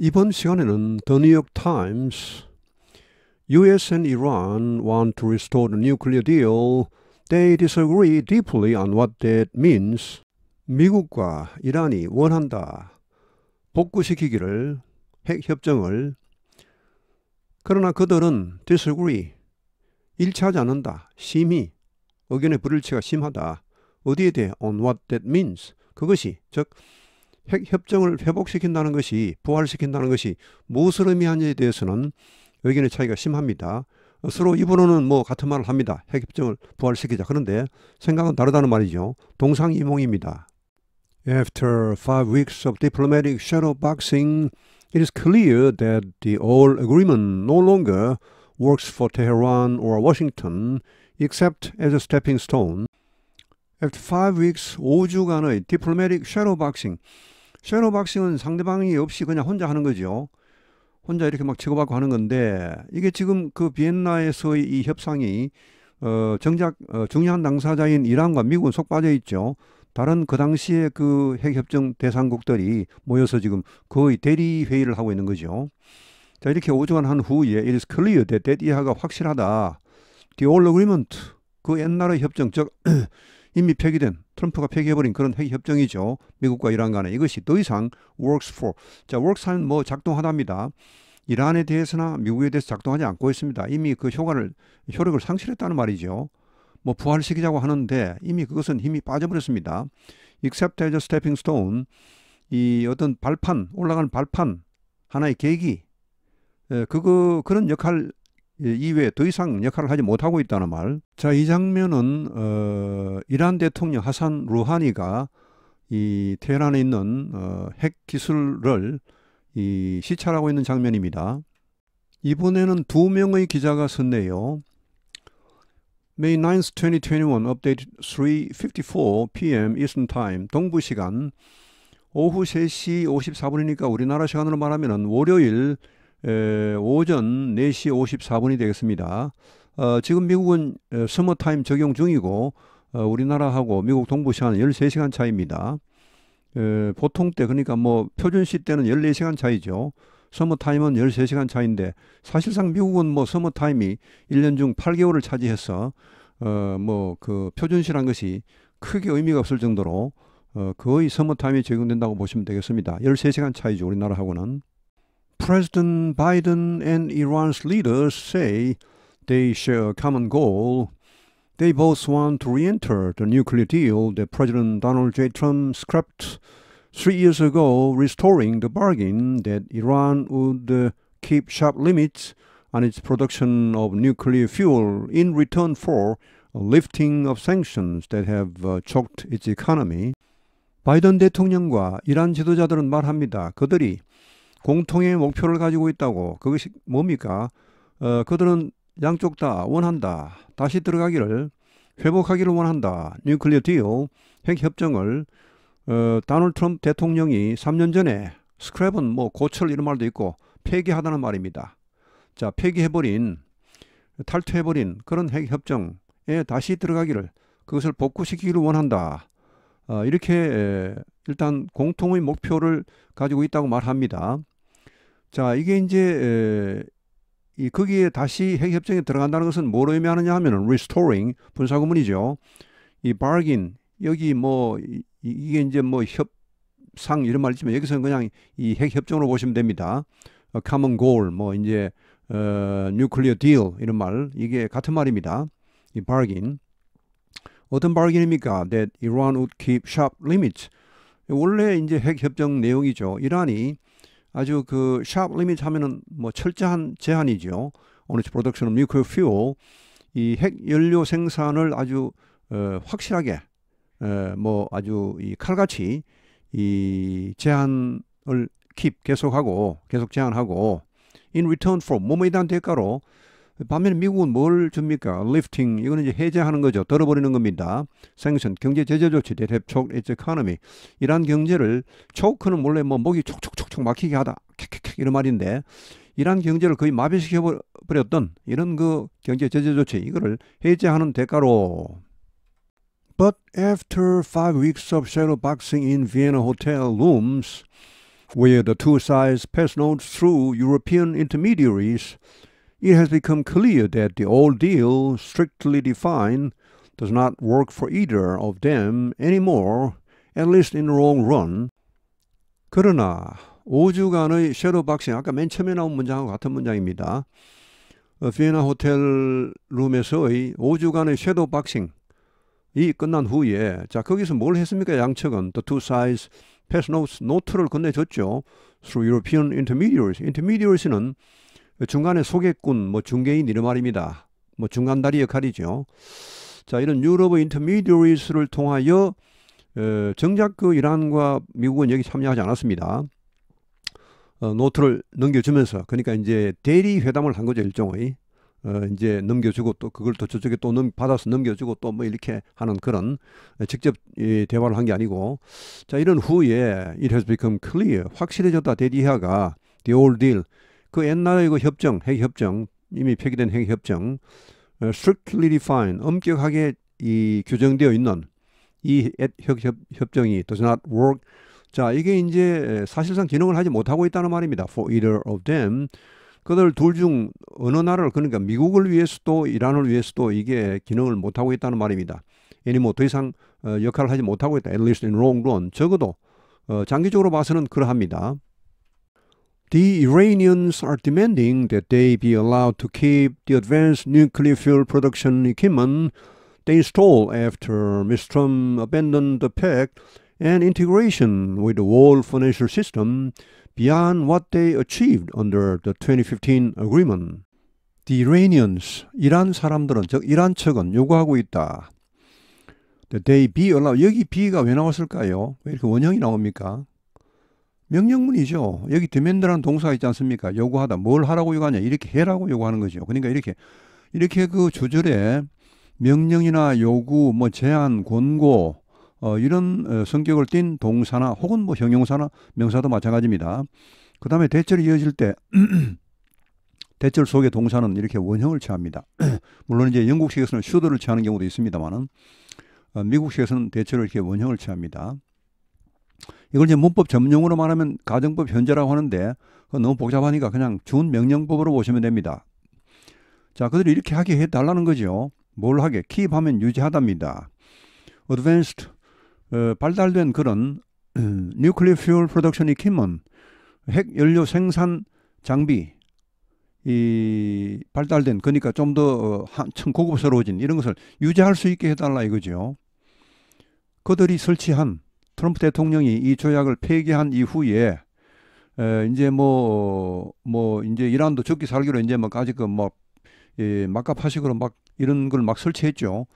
이번 시간에는 The New York Times, US and Iran want to restore the nuclear deal. They disagree deeply on what that means. 미국과 이란이 원한다. 복구시키기를, 핵협정을. 그러나 그들은 disagree, 일치하지 않는다. 심히, 의견의 불일치가 심하다. 어디에 대해? on what that means. 그것이, 즉 핵협정을 회복시킨다는 것이, 부활시킨다는 것이 무엇을 의미하는지에 대해서는 의견의 차이가 심합니다. 서로 입으로는 같은 말을 합니다. 핵협정을 부활시키자. 그런데 생각은 다르다는 말이죠. 동상이몽입니다. After 5 weeks of diplomatic shadowboxing, it is clear that the old agreement no longer works for Tehran or Washington, except as a stepping stone. After 5 weeks, 5주간의 diplomatic shadowboxing. shadowboxing은 상대방이 없이 그냥 혼자 하는 거죠. 혼자 이렇게 막 치고받고 하는 건데, 이게 지금 그 비엔나에서의 이 협상이 정작 중요한 당사자인 이란과 미국은 속 빠져 있죠. 다른 그 당시에 그 핵협정 대상국들이 모여서 지금 거의 대리 회의를 하고 있는 거죠. 자, 이렇게 5주간 한 후에 it is clear that 이하가 확실하다. The old agreement, 그 옛날의 협정, 즉 이미 폐기된, 트럼프가 폐기해버린 그런 핵협정이죠. 미국과 이란 간에. 이것이 더 이상 works for. 자, works 하면 작동하답니다. 이란에 대해서나 미국에 대해서 작동하지 않고 있습니다. 이미 그 효력을 상실했다는 말이죠. 부활시키자고 하는데 이미 그것은 힘이 빠져버렸습니다. Except as a stepping stone. 이 어떤 발판, 올라가는 발판, 하나의 계기. 그런 역할 이외에 더 이상 역할을 하지 못하고 있다는 말. 자, 이 장면은 이란 대통령 하산 루하니가 이 테헤란에 있는 핵 기술을 시찰하고 있는 장면입니다. 이번에는 2명의 기자가 섰네요. May 9th, 2021, update 3:54 p.m. Eastern Time, 동부 시간 오후 3시 54분이니까 우리나라 시간으로 말하면 월요일 오전 4시 54분이 되겠습니다. 지금 미국은 서머타임 적용 중이고 우리나라하고 미국 동부 시간은 13시간 차이입니다. 보통 때, 그러니까 표준시 때는 14시간 차이죠. 서머타임은 13시간 차이인데 사실상 미국은 서머타임이 1년 중 8개월을 차지해서 그 표준시란 것이 크게 의미가 없을 정도로 거의 서머타임이 적용된다고 보시면 되겠습니다. 13시간 차이죠, 우리나라하고는. President Biden and Iran's leaders say they share a common goal. They both want to re-enter the nuclear deal that President Donald J. Trump scrapped 3 years ago, restoring the bargain that Iran would keep sharp limits on its production of nuclear fuel in return for a lifting of sanctions that have choked its economy. 바이든 대통령과 이란 지도자들은 말합니다. 그들이 공통의 목표를 가지고 있다고. 그것이 뭡니까? 그들은 양쪽 다 원한다. 다시 들어가기를, 회복하기를 원한다. 뉴클리어 딜, 핵협정을 도널드 트럼프 대통령이 3년 전에 스크랩은 고철 이런 말도 있고 폐기하다는 말입니다. 자, 폐기해버린, 탈퇴해버린 그런 핵협정에 다시 들어가기를, 그것을 복구시키기를 원한다. 이렇게 일단 공통의 목표를 가지고 있다고 말합니다. 자, 이게 이제 거기에 다시 핵협정에 들어간다는 것은 뭘 의미하느냐 하면은 restoring, 분사구문이죠. 이 bargain, 여기 이게 이제 협상 이런 말 있지만 여기서는 그냥 이 핵협정으로 보시면 됩니다. common goal, 이제 nuclear deal 이런 말, 이게 같은 말입니다. 이 bargain. 어떤 bargain입니까? That Iran would keep sharp limits. 원래 이제 핵협정 내용이죠. 이란이 아주 그 sharp limit 하면은 철저한 제한이죠. On its production of nuclear fuel. 이 핵연료 생산을 아주 확실하게 아주 이 칼같이 이 제한을 계속 제한하고 in return for 뭐뭐에 대한 대가로. 반면에 미국은 뭘 줍니까? lifting, 이거는 이제 해제하는 거죠. 덜어버리는 겁니다. sanction, 경제 제재 조치, that have choked its economy. 이란 경제를, choke는 원래 목이 촉촉촉촉 막히게 하다, 킥킥킥 이런 말인데, 이란 경제를 거의 마비시켜버렸던 이런 그 경제 제재 조치, 이거를 해제하는 대가로. But after 5 weeks of shadowboxing in Vienna hotel rooms, where the two sides pass notes through European intermediaries, it has become clear that the old deal, strictly defined, does not work for either of them anymore, at least in the long run. 그러나 5주간의 섀도우 박싱, 아까 맨 처음에 나온 문장하고 같은 문장입니다. 비엔나 호텔 룸에서의 5주간의 섀도우 박싱이 끝난 후에, 자, 거기서 뭘 했습니까? 양측은 the two sides pass notes, 노트를 건네줬죠. through European intermediaries. intermediaries는 중간에 소개꾼, 뭐 중개인 이런 말입니다. 뭐 중간다리 역할이죠. 자, 이런 유럽의 intermediaries를 통하여 정작 그 이란과 미국은 여기 참여하지 않았습니다. 노트를 넘겨주면서, 그러니까 이제 대리 회담을 한 거죠. 일종의 이제 넘겨주고 또 그걸 또 저쪽에 또 받아서 넘겨주고 또 뭐 이렇게 하는 그런 직접 대화를 한 게 아니고, 자, 이런 후에 it has become clear, 확실해졌다. 대디하가 the old deal, 그 옛날의 그 협정, 핵협정, 이미 폐기된 핵협정, strictly defined, 엄격하게 이 규정되어 있는 이 협정이 does not work. 자, 이게 이제 사실상 기능을 하지 못하고 있다는 말입니다. For either of them. 그들 둘 중 어느 나라를, 그러니까 미국을 위해서도 이란을 위해서도 이게 기능을 못하고 있다는 말입니다. anymore, 더 이상 역할을 하지 못하고 있다. At least in long run. 적어도 장기적으로 봐서는 그러합니다. The Iranians are demanding that they be allowed to keep the advanced nuclear fuel production equipment they installed after Mr. Trump abandoned the pact and integration with the world financial system beyond what they achieved under the 2015 agreement. The Iranians, 이란 사람들은, 즉 이란 측은 요구하고 있다. That they be allowed. 여기 be가 왜 나왔을까요? 왜 이렇게 원형이 나옵니까? 명령문이죠. 여기 demand라는 동사가 있지 않습니까? 요구하다. 뭘 하라고 요구하냐? 이렇게 해라고 요구하는 거죠. 그러니까 이렇게 그 주절에 명령이나 요구, 뭐 제안, 권고, 이런 성격을 띤 동사나 혹은 뭐 형용사나 명사도 마찬가지입니다. 그 다음에 대절이 이어질 때 대절 속의 동사는 이렇게 원형을 취합니다. 물론 이제 영국식에서는 should를 취하는 경우도 있습니다만은 미국식에서는 대체로 이렇게 원형을 취합니다. 이걸 이제 문법 전문용어로 말하면 가정법 현재라고 하는데 너무 복잡하니까 그냥 준명령법으로 보시면 됩니다. 자, 그들이 이렇게 하게 해달라는 거죠. 뭘 하게? keep 하면 유지하답니다. advanced, 발달된 그런 nuclear fuel production equipment, 핵연료 생산 장비, 이 발달된, 그러니까 좀 더 한층 고급스러워진 이런 것을 유지할 수 있게 해달라 이거죠. 그들이 설치한, 트럼프 대통령이 이 조약을 폐기한 이후에 이제 이제 이란도 죽기 살기로 이제 뭐 아직 막가파식으로 막 이런 걸 막 설치했죠.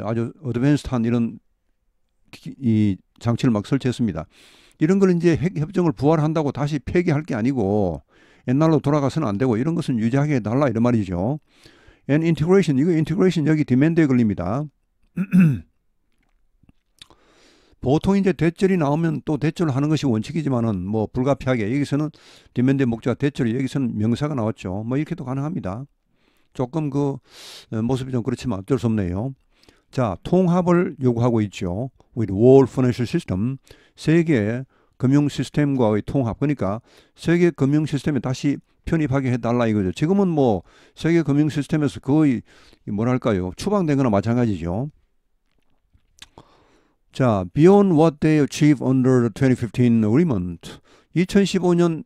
아주 어드밴스드한 이런 이 장치를 막 설치했습니다. 이런 걸 이제 핵 협정을 부활한다고 다시 폐기할 게 아니고 옛날로 돌아가서는 안 되고 이런 것은 유지하게 해달라 이런 말이죠. And integration, 이거 integration 여기 demand에 걸립니다. 보통 이제 대절이 나오면 또 대절을 하는 것이 원칙이지만은 뭐 불가피하게 여기서는 demand의 목적가 대절이, 여기서는 명사가 나왔죠. 뭐 이렇게도 가능합니다. 조금 그 모습이 좀 그렇지만 어쩔 수 없네요. 자, 통합을 요구하고 있죠. with world financial system, 세계 금융 시스템과의 통합. 그러니까 세계 금융 시스템에 다시 편입하게 해달라 이거죠. 지금은 뭐 세계 금융 시스템에서 거의 뭐랄까요, 추방된 거나 마찬가지죠. 자, beyond what they achieved under the 2015 agreement. 2015년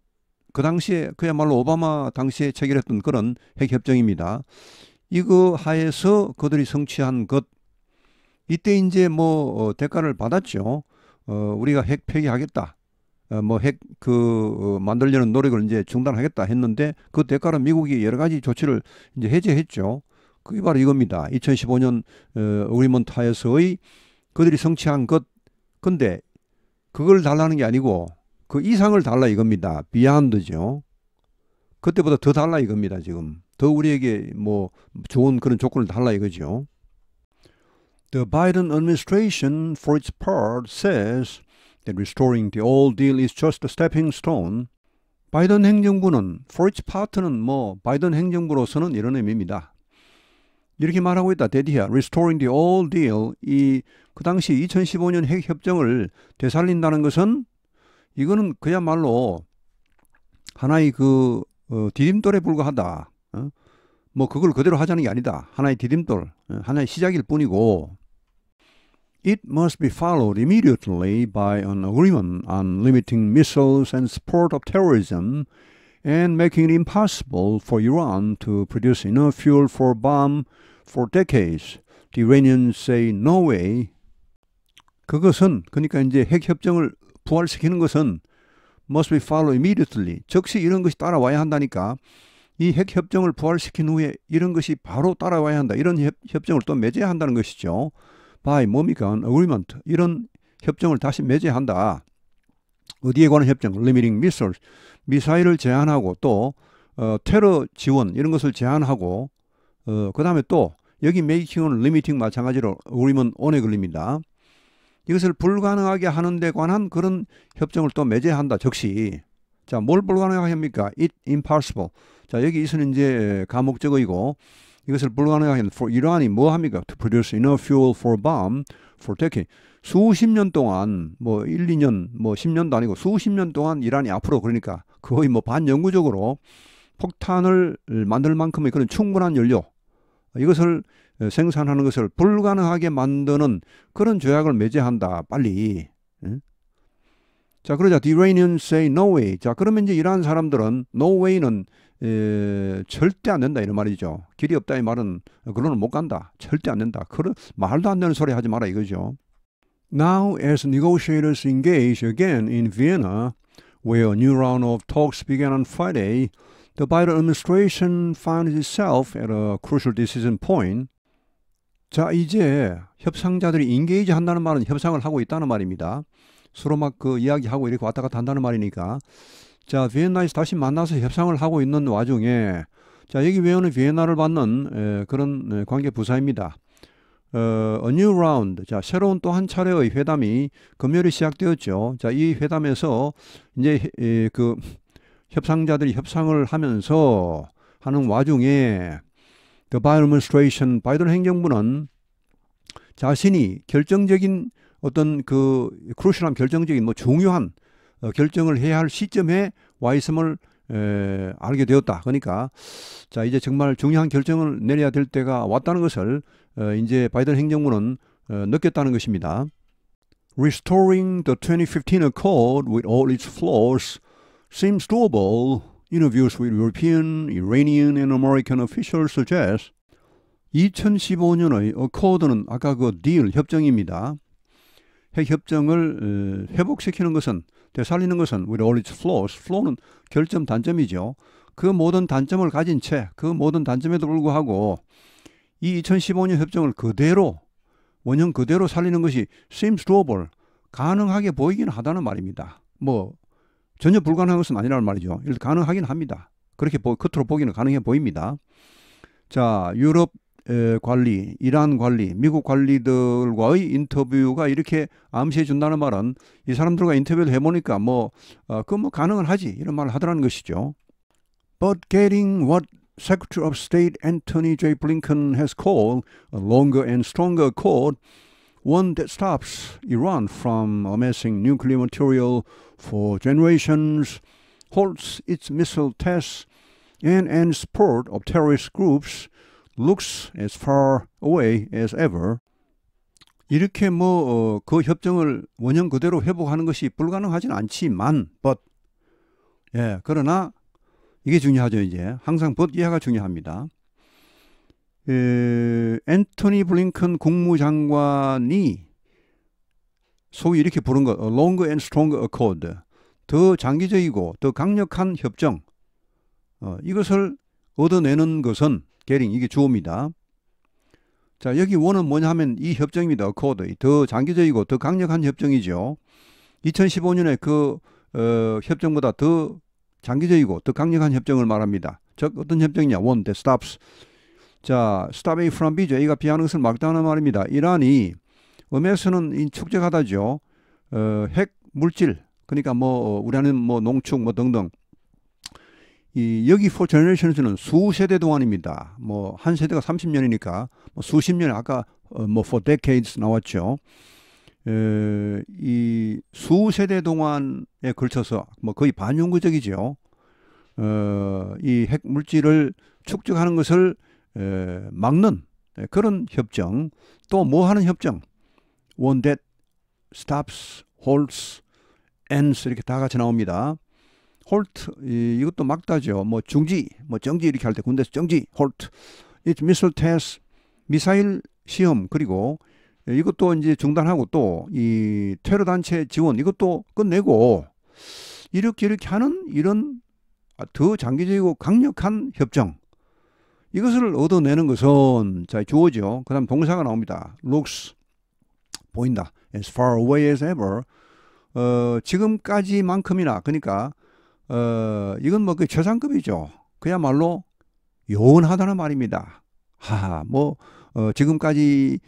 그 당시에 그야말로 오바마 당시에 체결했던 그런 핵협정입니다. 이거 하에서 그들이 성취한 것, 이때 이제 뭐 대가를 받았죠. 우리가 핵 폐기하겠다. 뭐 핵 만들려는 노력을 이제 중단하겠다 했는데 그 대가로 미국이 여러 가지 조치를 이제 해제했죠. 그게 바로 이겁니다. 2015년 어그리먼트 하에서의 그들이 성취한 것. 근데 그걸 달라는 게 아니고 그 이상을 달라 이겁니다. beyond죠. 그때보다 더 달라 이겁니다. 지금 더 우리에게 뭐 좋은 그런 조건을 달라 이거죠. The Biden administration, for its part, says that restoring the old deal is just a stepping stone. 바이든 행정부는, for its part는 뭐 바이든 행정부로서는 이런 의미입니다. 이렇게 말하고 있다. 대디야, restoring the old deal, 그 당시 2015년 핵협정을 되살린다는 것은 이거는 그야말로 하나의 그 디딤돌에 불과하다. 뭐 그걸 그대로 하자는 게 아니다. 하나의 디딤돌, 하나의 시작일 뿐이고. It must be followed immediately by an agreement on limiting missiles and support of terrorism and making it impossible for Iran to produce enough fuel for a bomb for decades. The Iranians say no way. 그것은 그러니까 이제 핵 협정을 부활시키는 것은 must be followed immediately. 즉시 이런 것이 따라와야 한다니까. 이 핵 협정을 부활시킨 후에 이런 것이 바로 따라와야 한다. 이런 협정을 또 맺어야 한다는 것이죠. by 뭡니까? agreement. 이런 협정을 다시 맺어야 한다. 어디에 관한 협정? limiting missiles. 미사일을 제한하고 또 테러 지원 이런 것을 제한하고 그 다음에 또 여기 making은 limiting 마찬가지로 agreement on에 걸립니다. 이것을 불가능하게 하는 데 관한 그런 협정을 또 맺어야 한다. 즉시. 자, 뭘 불가능하게 합니까? It impossible. 자, 여기 있으는 이제 가목적어이고 이것을 불가능하게 하는 for 이란이 뭐 합니까? To produce enough fuel for bomb for decade. 수십 년 동안 뭐 1, 2년 뭐 10년도 아니고 수십 년 동안 이란이 앞으로 그러니까 거의 뭐 반영구적으로 폭탄을 만들 만큼의 그런 충분한 연료 이것을 생산하는 것을 불가능하게 만드는 그런 조약을 맺어야 한다. 빨리. 자, 그러자 the Iranians say no way. 자, 그러면 이제 이란 사람들은 no way는 절대 안 된다 이런 말이죠. 길이 없다 이 말은 그로는 못 간다. 절대 안 된다. 그런 말도 안 되는 소리 하지 마라 이거죠. Now as negotiators engage again in Vienna, where a new round of talks began on Friday, the Biden administration finds itself at a crucial decision point. 자, 이제 협상자들이 engage 한다는 말은 협상을 하고 있다는 말입니다. 서로 막 그 이야기하고 이렇게 왔다 갔다 한다는 말이니까. 자, 비엔나에서 다시 만나서 협상을 하고 있는 와중에 자, 여기 외우는 비엔나를 받는 그런 관계 부사입니다. A new round. 자, 새로운 또 한 차례의 회담이 금요일에 시작되었죠. 자, 이 회담에서 이제 그 협상자들이 협상을 하면서 하는 와중에 The Biden administration, 바이든 행정부는 자신이 결정적인 어떤 그 크루셜한 결정적인 뭐 중요한 결정을 해야 할 시점에 와 있음을 알게 되었다. 그러니까 자, 이제 정말 중요한 결정을 내려야 될 때가 왔다는 것을 이제 바이든 행정부는 느꼈다는 것입니다. Restoring the 2015 Accord with all its flaws seems doable. Interviews with European, Iranian, and American officials suggest 2015년의 Accord는 아까 그 딜 협정입니다. 핵 협정을 회복시키는 것은 되살리는 것은 with all its flaws, flaw는 결점 단점이죠. 그 모든 단점을 가진 채 그 모든 단점에도 불구하고 이 2015년 협정을 그대로 원형 그대로 살리는 것이 seems doable, 가능하게 보이긴 하다는 말입니다. 뭐 전혀 불가능한 것은 아니라는 말이죠. 이렇게 가능하긴 합니다. 그렇게 겉으로 보기는 가능해 보입니다. 자, 유럽 관리, 이란 관리, 미국 관리들과의 인터뷰가 이렇게 암시해 준다는 말은 이 사람들과 인터뷰를 해보니까 뭐 가능은 하지 이런 말을 하더라는 것이죠. But getting what Secretary of State Antony J. Blinken has called a longer and stronger accord, one that stops Iran from amassing nuclear material for generations, halts its missile tests, and ends support of terrorist groups, looks as far away as ever. 이렇게 그 협정을 원형 그대로 회복하는 것이 불가능하진 않지만, but 그러나 이게 중요하죠. 이제 항상 but 이하가 중요합니다. 앤토니 블링컨 국무장관이 소위 이렇게 부른 것, a longer and stronger accord, 더 장기적이고 더 강력한 협정, 이것을 얻어내는 것은 getting, 이게 주어입니다. 자, 여기 원은 뭐냐 하면 이 협정입니다. accord, 더 장기적이고 더 강력한 협정이죠. 2015년에 그 협정보다 더 장기적이고 더 강력한 협정을 말합니다. 즉 어떤 협정이냐? one that stops. 자, stop A from B죠. A가 B하는 것을 막다는 말입니다. 이란이 음에서는 축적하다죠. 핵 물질, 그러니까 우리는 농축 등등. 여기 for generations는 수세대 동안입니다. 한 세대가 30년이니까 수십 년, 아까 for decades 나왔죠. 이 수세대 동안에 걸쳐서 뭐 거의 반영구적이죠. 이 핵 물질을 축적하는 것을 막는 그런 협정, 또 뭐 하는 협정, one that stops, holds, ends 이렇게 다 같이 나옵니다. hold 이것도 막다죠. 뭐 중지, 뭐 정지 이렇게 할 때 군대에서 정지, hold. It's missile test, 미사일 시험, 그리고 이것도 이제 중단하고 또 이 테러 단체 지원 이것도 끝내고 이렇게 하는 이런 더 장기적이고 강력한 협정, 이것을 얻어내는 것은 자 주어죠. 그 다음 동사가 나옵니다. looks, 보인다. as far away as ever. 지금까지만큼이나, 그러니까 이건 뭐 그 최상급이죠. 그야말로 요원하다는 말입니다. 지금까지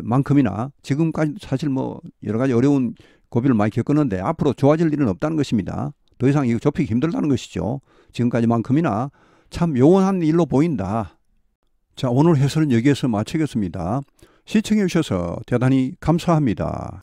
만큼이나, 지금까지 사실 뭐 여러 가지 어려운 고비를 많이 겪었는데 앞으로 좋아질 일은 없다는 것입니다. 더 이상 이거 좁히기 힘들다는 것이죠. 지금까지만큼이나 참 요원한 일로 보인다. 자, 오늘 해설은 여기에서 마치겠습니다. 시청해 주셔서 대단히 감사합니다.